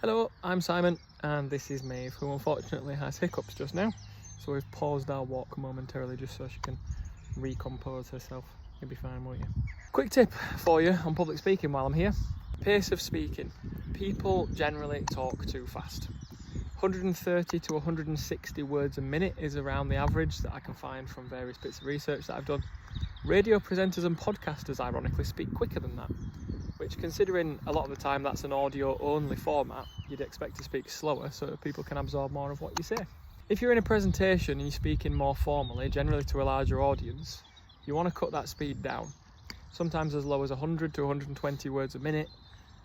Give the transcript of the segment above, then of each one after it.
Hello, I'm Simon and this is Maeve, who unfortunately has hiccups just now, so we've paused our walk momentarily just so she can recompose herself. You'll be fine, won't you? Quick tip for you on public speaking while I'm here. Pace of speaking. People generally talk too fast. 130 to 160 words a minute is around the average that I can find from various bits of research that I've done. Radio presenters and podcasters ironically speak quicker than that, which, considering a lot of the time that's an audio only format, you'd expect to speak slower so that people can absorb more of what you say. If you're in a presentation and you're speaking more formally, generally to a larger audience, you want to cut that speed down, sometimes as low as 100 to 120 words a minute.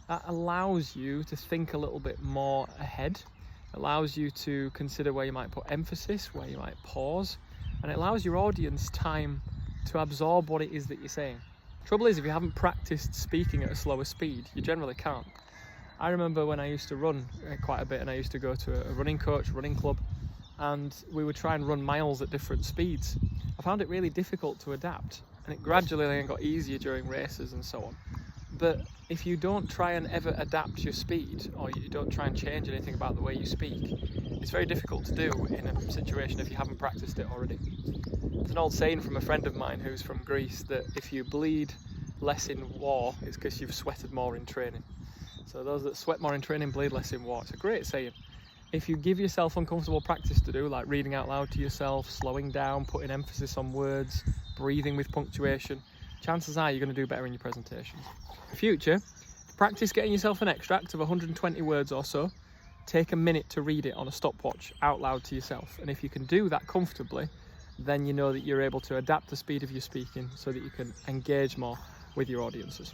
That allows you to think a little bit more ahead, allows you to consider where you might put emphasis, where you might pause, and it allows your audience time to absorb what it is that you're saying. Trouble is, if you haven't practiced speaking at a slower speed, you generally can't. I remember when I used to run quite a bit, and I used to go to a running coach, running club, and we would try and run miles at different speeds. I found it really difficult to adapt, and it gradually then got easier during races and so on. But if you don't try and ever adapt your speed, or you don't try and change anything about the way you speak, it's very difficult to do in a situation if you haven't practiced it already. There's an old saying from a friend of mine who's from Greece that if you bleed less in war, it's because you've sweated more in training. So those that sweat more in training bleed less in war. It's a great saying. If you give yourself uncomfortable practice to do, like reading out loud to yourself, slowing down, putting emphasis on words, breathing with punctuation, chances are you're going to do better in your presentations. In future, practice getting yourself an extract of 120 words or so. Take a minute to read it on a stopwatch out loud to yourself. And if you can do that comfortably, then you know that you're able to adapt the speed of your speaking so that you can engage more with your audiences.